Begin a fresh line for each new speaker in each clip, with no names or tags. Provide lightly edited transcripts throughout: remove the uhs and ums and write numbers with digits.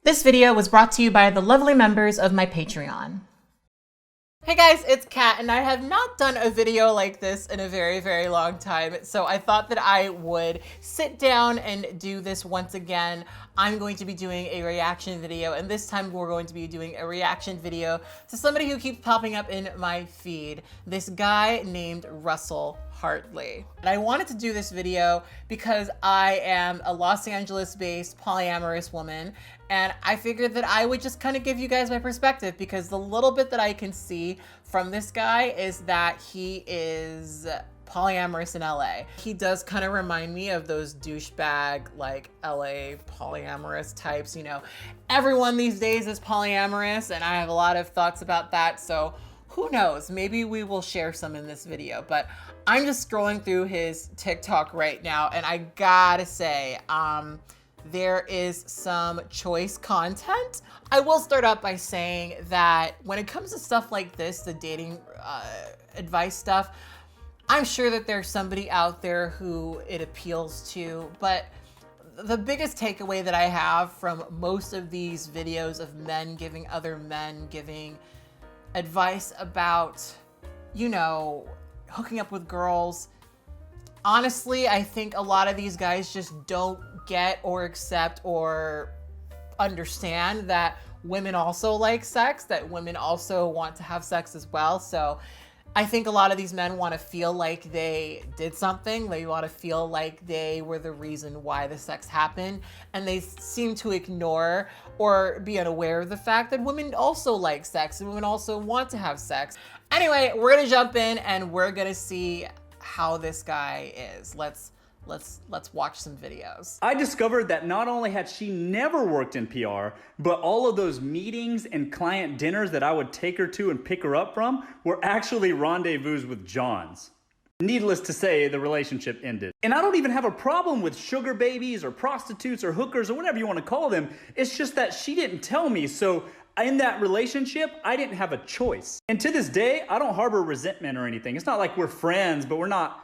This video was brought to you by the lovely members of my Patreon. Hey guys, it's Kat, and I have not done a video like this in a very, very long time, so I thought that I would sit down and do this once again. I'm going to be doing a reaction video, and this time we're going to be doing a reaction video to somebody who keeps popping up in my feed, this guy named Russell Hartley. And I wanted to do this video because I am a Los Angeles-based polyamorous woman, and I figured that I would just kind of give you guys my perspective, because the little bit that I can see from this guy is that he is polyamorous in LA. He does kind of remind me of those douchebag, like LA polyamorous types, you know. Everyone these days is polyamorous, and I have a lot of thoughts about that, so who knows, maybe we will share some in this video. But I'm just scrolling through his TikTok right now, and I gotta say, there is some choice content. I will start out by saying that when it comes to stuff like this, the dating advice stuff, I'm sure that there's somebody out there who it appeals to, but the biggest takeaway that I have from most of these videos of men giving other men giving advice about, you know, hooking up with girls, honestly, I think a lot of these guys just don't get or accept or understand that women also like sex, that women also want to have sex as well. So I think a lot of these men want to feel like they did something. They want to feel like they were the reason why the sex happened. And they seem to ignore or be unaware of the fact that women also like sex and women also want to have sex. Anyway, we're going to jump in and we're going to see how this guy is. Let's watch some videos.
I discovered that not only had she never worked in PR, but all of those meetings and client dinners that I would take her to and pick her up from were actually rendezvous with Johns. Needless to say, the relationship ended. And I don't even have a problem with sugar babies or prostitutes or hookers or whatever you want to call them. It's just that she didn't tell me, so in that relationship, I didn't have a choice. And to this day, I don't harbor resentment or anything. It's not like we're friends, but we're not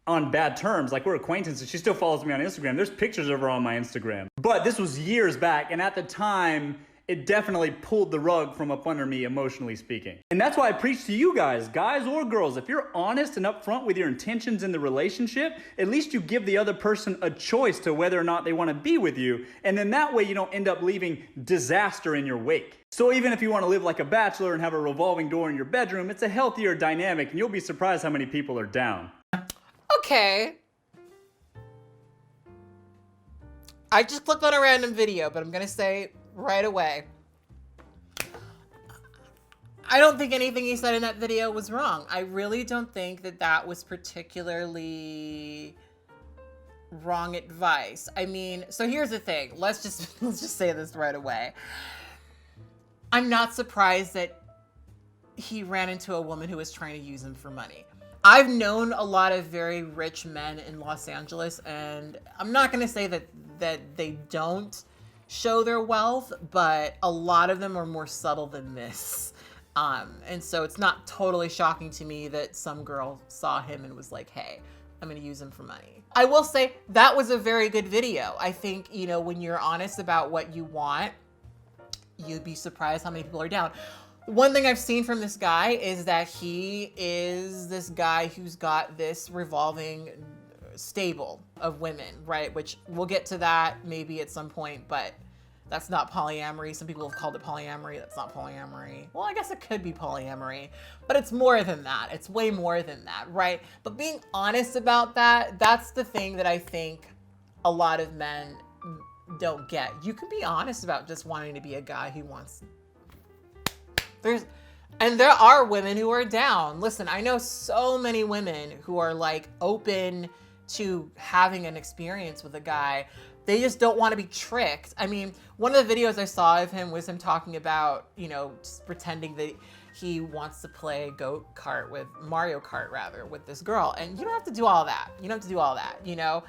on bad terms, like we're acquaintances. She still follows me on Instagram. There's pictures of her on my Instagram. But this was years back, and at the time, it definitely pulled the rug from up under me, emotionally speaking. And that's why I preach to you guys or girls, if you're honest and upfront with your intentions in the relationship, at least you give the other person a choice to whether or not they want to be with you, and then that way you don't end up leaving disaster in your wake. So even if you want to live like a bachelor and have a revolving door in your bedroom, it's a healthier dynamic, and you'll be surprised how many people are down.
Okay. I just clicked on a random video, but I'm gonna say right away, I don't think anything he said in that video was wrong. I really don't think that that was particularly wrong advice. I mean, so here's the thing. Let's just say this right away. I'm not surprised that he ran into a woman who was trying to use him for money. I've known a lot of very rich men in Los Angeles, and I'm not going to say that they don't show their wealth, but a lot of them are more subtle than this. And so it's not totally shocking to me that some girl saw him and was like, hey, I'm going to use him for money. I will say that was a very good video. I think, you know, when you're honest about what you want, you'd be surprised how many people are down. One thing I've seen from this guy is that he is this guy who's got this revolving stable of women, right? Which we'll get to that maybe at some point, but that's not polyamory. Some people have called it polyamory. That's not polyamory. Well, I guess it could be polyamory, but it's more than that. It's way more than that, right? But being honest about that, that's the thing that I think a lot of men don't get. You can be honest about just wanting to be a guy who wants. And there are women who are down. Listen, I know so many women who are like open to having an experience with a guy. They just don't want to be tricked. I mean, one of the videos I saw of him was him talking about, you know, just pretending that he wants to play Mario Kart rather, with this girl. And you don't have to do all that. You don't have to do all that, you know?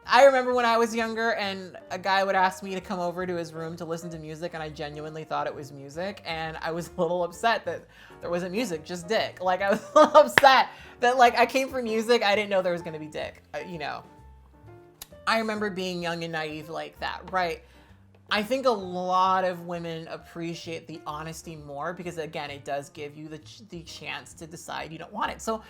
I remember when I was younger and a guy would ask me to come over to his room to listen to music, and I genuinely thought it was music, and I was a little upset that there wasn't music, just dick. Like, I was a little upset that, like, I came for music, I didn't know there was gonna be dick, you know. I remember being young and naive like that, right? I think a lot of women appreciate the honesty more because, again, it does give you the chance to decide you don't want it. So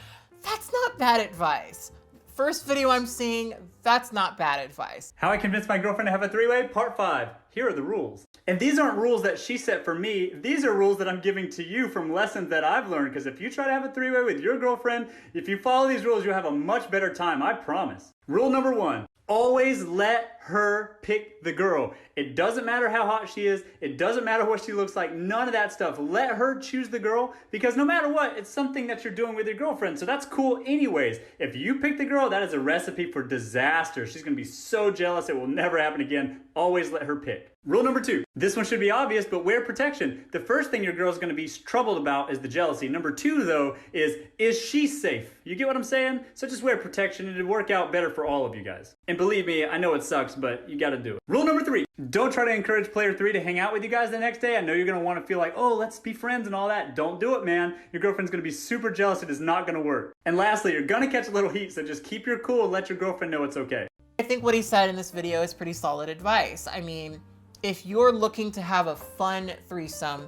that's not bad advice. First video I'm seeing, that's not bad advice.
How I convinced my girlfriend to have a three-way, part 5. Here are the rules. And these aren't rules that she set for me. These are rules that I'm giving to you from lessons that I've learned. Because if you try to have a three-way with your girlfriend, if you follow these rules, you'll have a much better time, I promise. Rule number 1. Always let her pick the girl. It doesn't matter how hot she is. It doesn't matter what she looks like. None of that stuff. Let her choose the girl because no matter what, it's something that you're doing with your girlfriend. So that's cool anyways. If you pick the girl, that is a recipe for disaster. She's going to be so jealous. It will never happen again. Always let her pick. Rule number 2. This one should be obvious, but wear protection. The first thing your girl's going to be troubled about is the jealousy. Number 2, though, is she safe? You get what I'm saying? So just wear protection and it'll work out better for all of you guys. And believe me, I know it sucks, but you got to do it. Rule number 3. Don't try to encourage player 3 to hang out with you guys the next day. I know you're going to want to feel like, oh, let's be friends and all that. Don't do it, man. Your girlfriend's going to be super jealous. It is not going to work. And lastly, you're going to catch a little heat, so just keep your cool and let your girlfriend know it's okay.
I think what he said in this video is pretty solid advice. I mean, if you're looking to have a fun threesome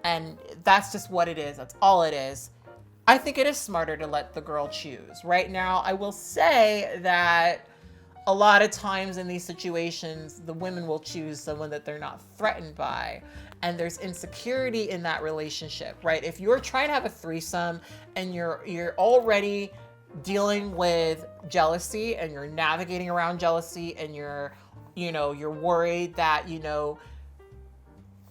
and that's just what it is, that's all it is, I think it is smarter to let the girl choose. Right now, I will say that a lot of times in these situations, the women will choose someone that they're not threatened by. And there's insecurity in that relationship, right? If you're trying to have a threesome and you're already dealing with jealousy and you're navigating around jealousy and you're worried that,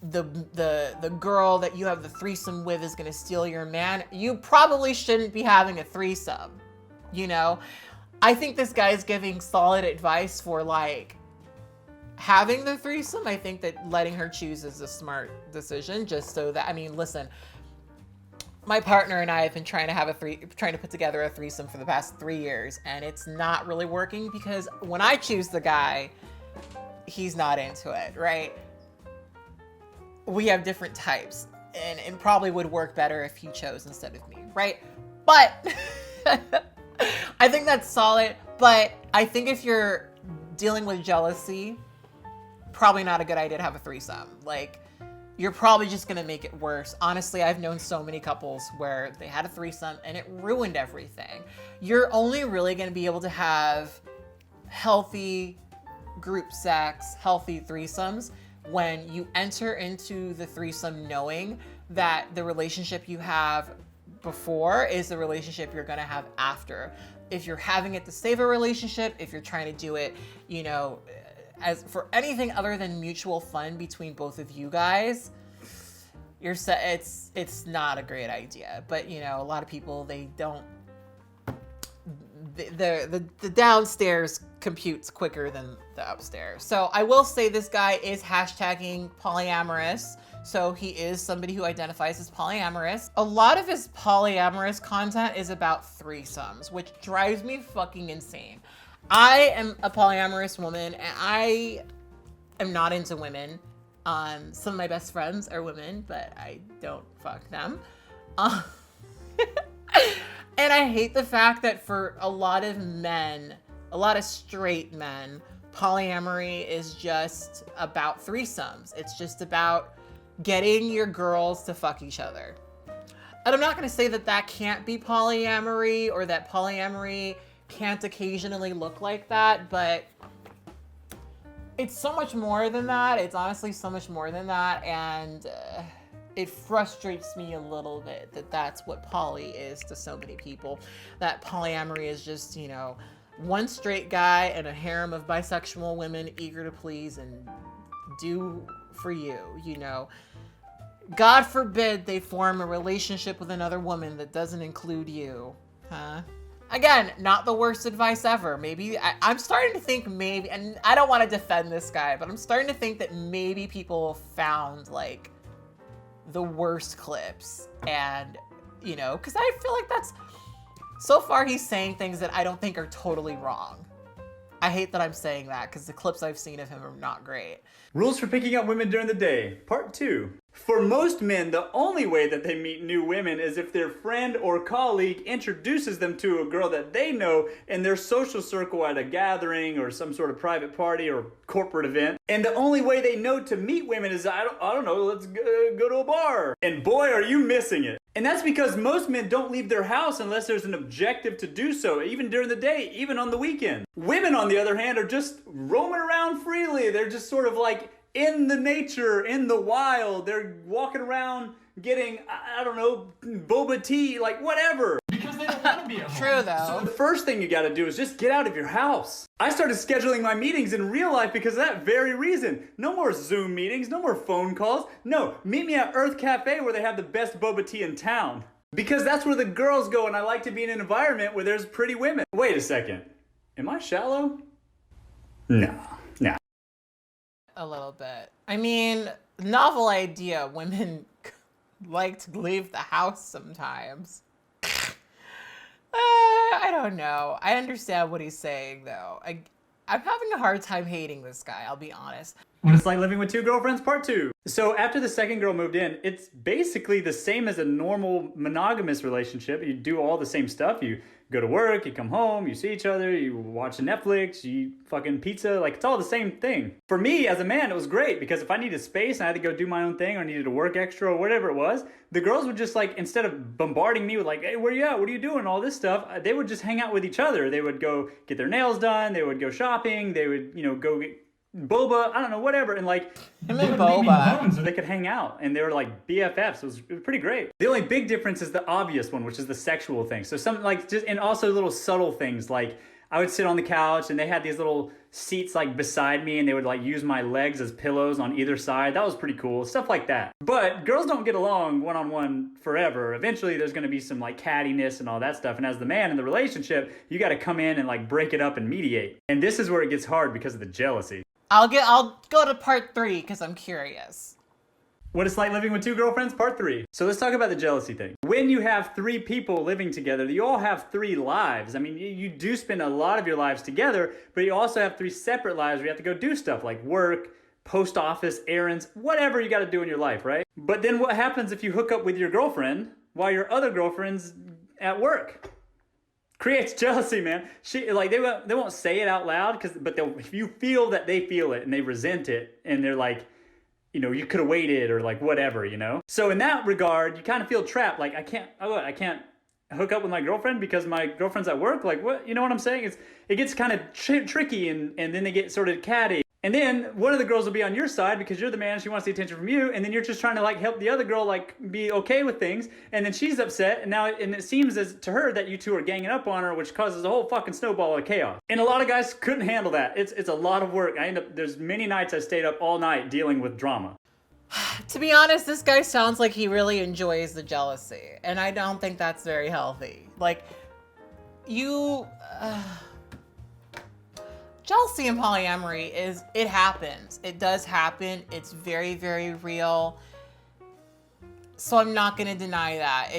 the girl that you have the threesome with is going to steal your man, you probably shouldn't be having a threesome, I think this guy is giving solid advice for like having the threesome. I think that letting her choose is a smart decision just so that, listen, my partner and I have been trying to put together a threesome for the past 3 years and it's not really working because when I choose the guy, he's not into it, right? We have different types and it probably would work better if he chose instead of me, right? But I think that's solid, but I think if you're dealing with jealousy, probably not a good idea to have a threesome. Like, you're probably just gonna make it worse. Honestly, I've known so many couples where they had a threesome and it ruined everything. You're only really gonna be able to have healthy group sex, healthy threesomes when you enter into the threesome knowing that the relationship you have before is the relationship you're gonna have after. If you're having it to save a relationship, if you're trying to do it, as for anything other than mutual fun between both of you guys, it's not a great idea. But a lot of people, they don't, the downstairs computes quicker than the upstairs. So I will say this guy is hashtagging polyamorous. So he is somebody who identifies as polyamorous. A lot of his polyamorous content is about threesomes, which drives me fucking insane. I am a polyamorous woman and I am not into women. Some of my best friends are women, but I don't fuck them. And I hate the fact that for a lot of men, a lot of straight men, polyamory is just about threesomes. It's just about getting your girls to fuck each other. And I'm not gonna say that that can't be polyamory or that polyamory can't occasionally look like that, but it's so much more than that. It's honestly so much more than that, and it frustrates me a little bit that that's what poly is to so many people. That polyamory is just, one straight guy and a harem of bisexual women eager to please and do for you, God forbid they form a relationship with another woman that doesn't include you, huh? Again, not the worst advice ever. Maybe, I'm starting to think maybe, and I don't want to defend this guy, but I'm starting to think that maybe people found like the worst clips and, because I feel like so far he's saying things that I don't think are totally wrong. I hate that I'm saying that because the clips I've seen of him are not great.
Rules for picking up women during the day, part 2. For most men, the only way that they meet new women is if their friend or colleague introduces them to a girl that they know in their social circle at a gathering or some sort of private party or corporate event. And the only way they know to meet women is, I don't know, let's go to a bar. And boy, are you missing it. And that's because most men don't leave their house unless there's an objective to do so, even during the day, even on the weekend. Women, on the other hand, are just roaming around freely. They're just sort of like in the nature, in the wild. They're walking around getting, I don't know, boba tea, like whatever. Because they don't want to be at home.
True, though.
So the first thing you got to do is just get out of your house. I started scheduling my meetings in real life because of that very reason. No more Zoom meetings, no more phone calls. No, meet me at Earth Cafe where they have the best boba tea in town. Because that's where the girls go, and I like to be in an environment where there's pretty women. Wait a second. Am I shallow? No.
A little bit. I mean, novel idea. Women like to leave the house sometimes. I don't know. I understand what he's saying, though. I'm having a hard time hating this guy, I'll be honest.
What it's like living with 2 girlfriends, part 2. So after the second girl moved in, it's basically the same as a normal monogamous relationship. You do all the same stuff. You go to work, you come home, you see each other, you watch Netflix, you eat fucking pizza. Like, it's all the same thing. For me, as a man, it was great because if I needed space and I had to go do my own thing or needed to work extra or whatever it was, the girls would just like, instead of bombarding me with like, hey, where you at? What are you doing? All this stuff, they would just hang out with each other. They would go get their nails done. They would go shopping. They would, go get boba, I don't know, whatever, and like
him and boba,
so they could hang out, and they were like BFFs. It was pretty great. The only big difference is the obvious one, which is the sexual thing. So some like just, and also little subtle things like I would sit on the couch and they had these little seats like beside me and they would like use my legs as pillows on either side. That was pretty cool, stuff like that. But girls don't get along one-on-one forever. Eventually there's going to be some like cattiness and all that stuff, and as the man in the relationship, you got to come in and like break it up and mediate. And this is where it gets hard because of the jealousy.
I'll go to part 3 because I'm curious.
What it's like living with 2 girlfriends, part 3. So let's talk about the jealousy thing. When you have 3 people living together, you all have 3 lives. I mean, you do spend a lot of your lives together, but you also have 3 separate lives where you have to go do stuff like work, post office, errands, whatever you got to do in your life, right? But then what happens if you hook up with your girlfriend while your other girlfriend's at work? Creates jealousy, man. They won't say it out loud, but if you feel that they feel it and they resent it and they're like, you could have waited or like whatever, So in that regard, you kind of feel trapped. Like I can't hook up with my girlfriend because my girlfriend's at work. Like what? You know what I'm saying? It gets kind of tricky and then they get sort of catty. And then one of the girls will be on your side because you're the man, she wants the attention from you, and then you're just trying to like help the other girl like be okay with things, and then she's upset, and it seems as to her that you two are ganging up on her, which causes a whole fucking snowball of chaos. And a lot of guys couldn't handle that. It's a lot of work. There's many nights I stayed up all night dealing with drama.
To be honest, this guy sounds like he really enjoys the jealousy, and I don't think that's very healthy. Like, jealousy and polyamory it happens. It does happen. It's very, very real. So I'm not going to deny that.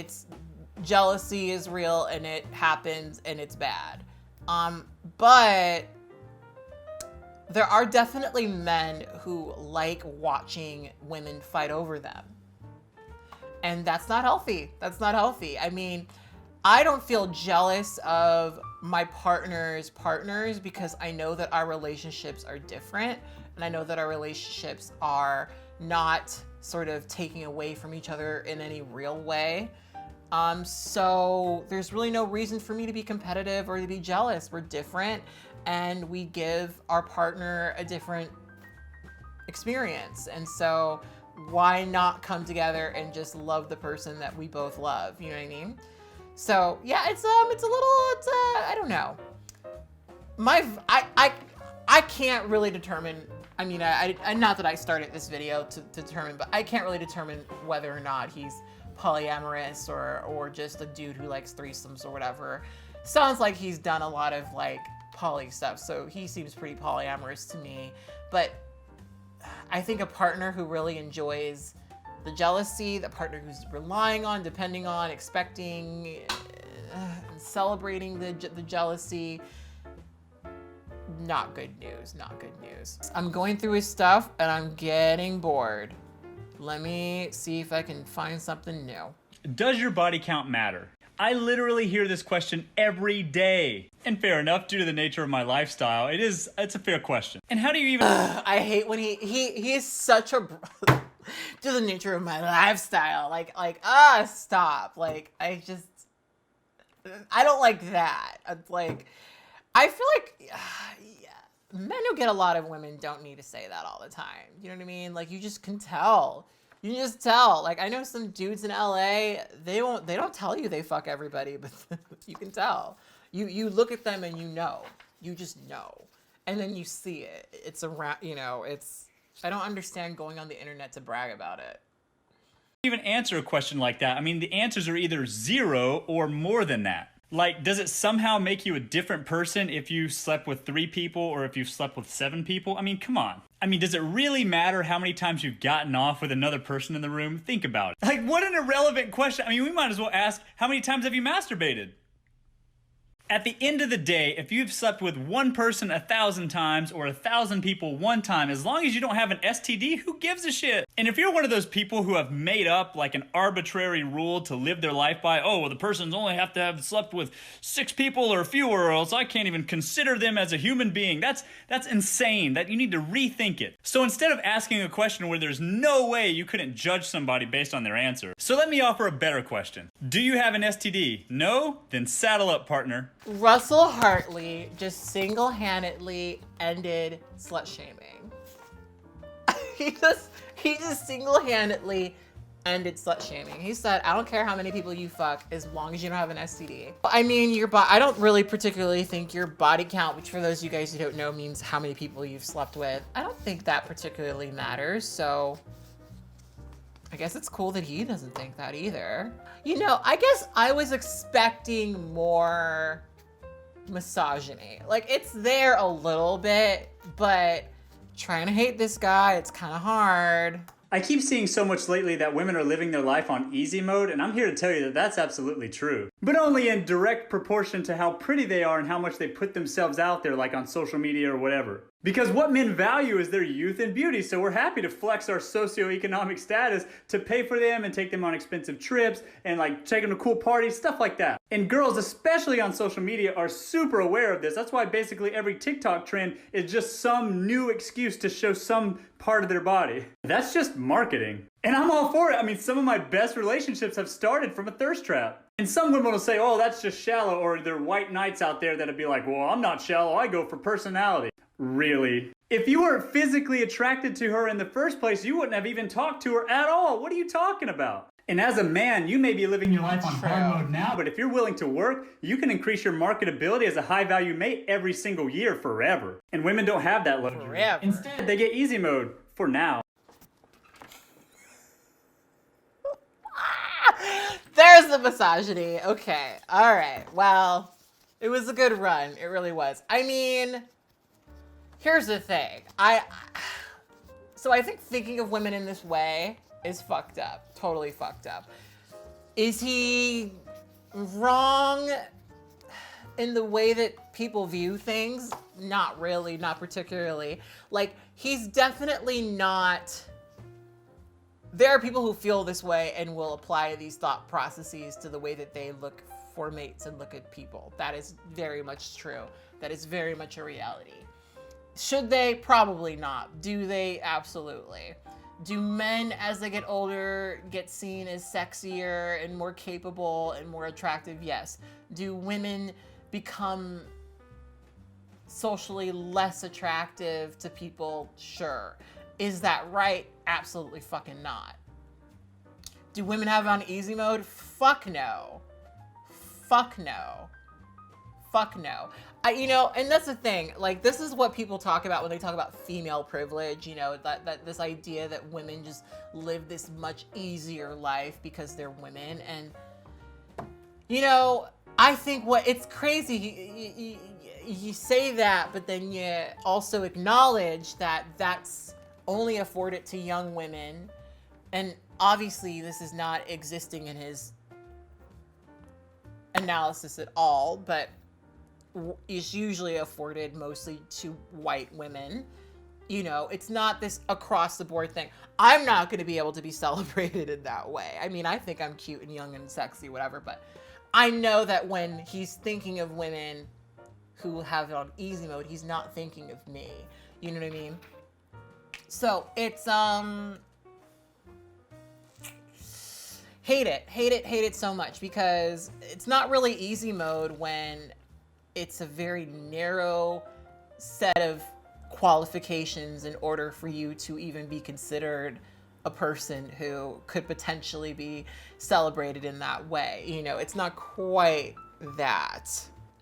Jealousy is real and it happens and it's bad. But there are definitely men who like watching women fight over them. And that's not healthy. That's not healthy. I mean, I don't feel jealous of my partner's partners because I know that our relationships are different, and I know that our relationships are not sort of taking away from each other in any real way. So there's really no reason for me to be competitive or to be jealous. We're different and we give our partner a different experience. And so why not come together and just love the person that we both love? You know what I mean? So yeah, I don't know. I can't really determine, I mean, I not that I started this video to determine, but I can't really determine whether or not he's polyamorous or just a dude who likes threesomes or whatever. Sounds like he's done a lot of like poly stuff, so he seems pretty polyamorous to me. But I think a partner who really enjoys the jealousy, the partner who's relying on, depending on, expecting, and celebrating the jealousy, not good news, not good news. I'm going through his stuff and I'm getting bored. Let me see if I can find something new.
Does your body count matter? I literally hear this question every day. And fair enough, due to the nature of my lifestyle, it's a fair question. And how do you even...
I hate when he is such a... to the nature of my lifestyle. Stop. Like, I don't like that. Like, I feel like, men who get a lot of women don't need to say that all the time. You know what I mean? Like, you just can tell. You can just tell. Like, I know some dudes in LA, they don't tell you they fuck everybody, but you can tell. You look at them and you know. You just know. And then you see it. It's around, I don't understand going on the internet to brag about it.
Even answer a question like that. I mean, the answers are either 0 or more than that. Like, does it somehow make you a different person if you slept with 3 people or if you've slept with 7 people? I mean, come on. I mean, does it really matter how many times you've gotten off with another person in the room? Think about it. Like, what an irrelevant question. I mean, we might as well ask, how many times have you masturbated? At the end of the day, if you've slept with one person 1,000 times or 1,000 people one time, as long as you don't have an STD, who gives a shit? And if you're one of those people who have made up like an arbitrary rule to live their life by, oh, well, the person's only have to have slept with 6 people or fewer or else I can't even consider them as a human being. That's insane. That you need to rethink it. So instead of asking a question where there's no way you couldn't judge somebody based on their answer, so let me offer a better question. Do you have an STD? No? Then saddle up, partner.
Russell Hartley just single-handedly ended slut-shaming. he just single-handedly ended slut-shaming. He said, I don't care how many people you fuck as long as you don't have an STD. I mean, I don't really particularly think your body count, which for those of you guys who don't know means how many people you've slept with, I don't think that particularly matters, so I guess it's cool that he doesn't think that either. I guess I was expecting more misogyny. Like, it's there a little bit, but trying to hate this guy, it's kind of hard.
I keep seeing so much lately that women are living their life on easy mode, and I'm here to tell you that that's absolutely true. But only in direct proportion to how pretty they are and how much they put themselves out there, like on social media or whatever. Because what men value is their youth and beauty, so we're happy to flex our socioeconomic status to pay for them and take them on expensive trips and like take them to cool parties, stuff like that. And girls, especially on social media, are super aware of this. That's why basically every TikTok trend is just some new excuse to show some part of their body. That's just marketing. And I'm all for it. I mean, some of my best relationships have started from a thirst trap. And some women will say, oh, that's just shallow, or there are white knights out there that'll be like, well, I'm not shallow, I go for personality. Really? If you weren't physically attracted to her in the first place, you wouldn't have even talked to her at all. What are you talking about? And as a man, you may be living your life on hard mode now, but if you're willing to work, you can increase your marketability as a high-value mate every single year forever. And women don't have that luxury.
Forever.
Instead, they get easy mode for now.
There's the misogyny. Okay. All right. Well, it was a good run. It really was. I mean, here's the thing. So I think thinking of women in this way is fucked up. Totally fucked up. Is he wrong in the way that people view things? Not really, not particularly. Like, he's definitely not... There are people who feel this way and will apply these thought processes to the way that they look for mates and look at people. That is very much true. That is very much a reality. Should they? Probably not. Do they? Absolutely. Do men, as they get older, get seen as sexier and more capable and more attractive? Yes. Do women become socially less attractive to people? Sure. Is that right? Absolutely fucking not. Do women have it on easy mode? Fuck no. Fuck no. Fuck no. And that's the thing, like, this is what people talk about when they talk about female privilege, that this idea that women just live this much easier life because they're women. And, I think it's crazy. You say that, but then you also acknowledge that that's only afforded to young women. And obviously this is not existing in his analysis at all, but is usually afforded mostly to white women. You know, it's not this across the board thing. I'm not going to be able to be celebrated in that way. I mean, I think I'm cute and young and sexy, whatever, but I know that when he's thinking of women who have it on easy mode, he's not thinking of me. You know what I mean? So it's, hate it so much, because it's not really easy mode when it's a very narrow set of qualifications in order for you to even be considered a person who could potentially be celebrated in that way. You know, it's not quite that.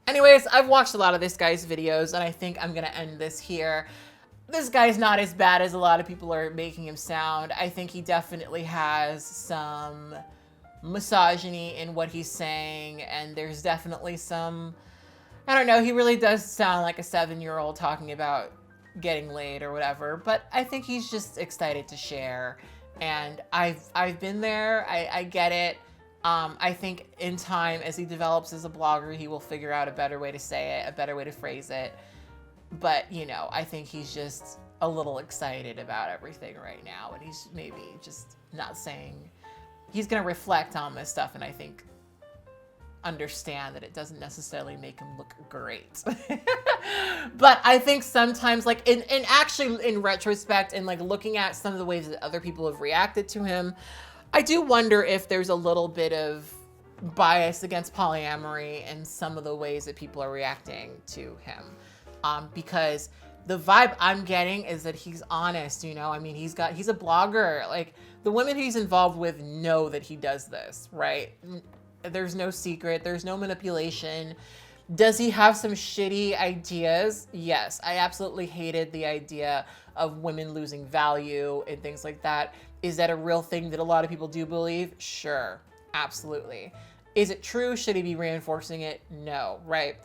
Anyways, I've watched a lot of this guy's videos, and I think I'm gonna end this here. This guy's not as bad as a lot of people are making him sound. I think he definitely has some misogyny in what he's saying, and there's definitely some, I don't know, he really does sound like a 7-year-old talking about getting laid or whatever, but I think he's just excited to share, and I've been there. I get it. I think in time, as he develops as a blogger, he will figure out a better way to say it, a better way to phrase it. But, you know, I think he's just a little excited about everything right now, and he's maybe just not saying, he's gonna reflect on this stuff, and I think understand that it doesn't necessarily make him look great. But I think sometimes, like, actually in retrospect, and like looking at some of the ways that other people have reacted to him, I do wonder if there's a little bit of bias against polyamory and some of the ways that people are reacting to him. Because the vibe I'm getting is that he's honest, you know? I mean, he's a blogger. Like, the women he's involved with know that he does this, right? There's no secret, there's no manipulation. Does he have some shitty ideas? Yes, I absolutely hated the idea of women losing value and things like that. Is that a real thing that a lot of people do believe? Sure, absolutely. Is it true? Should he be reinforcing it? No, right?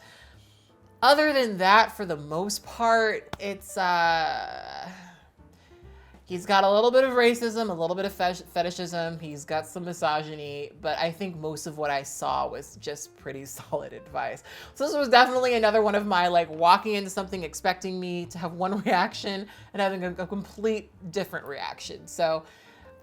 Other than that, for the most part, it's, he's got a little bit of racism, a little bit of fetishism, he's got some misogyny, but I think most of what I saw was just pretty solid advice. So this was definitely another one of my, like, walking into something expecting me to have one reaction and having a complete different reaction. So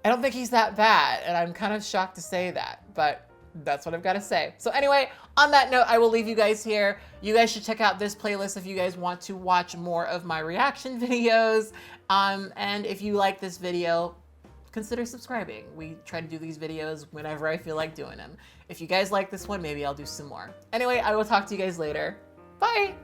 I don't think he's that bad, and I'm kind of shocked to say that, but that's what I've got to say. So anyway, on that note, I will leave you guys here. You guys should check out this playlist if you guys want to watch more of my reaction videos. And if you like this video, consider subscribing. We try to do these videos whenever I feel like doing them. If you guys like this one, maybe I'll do some more. Anyway, I will talk to you guys later. Bye.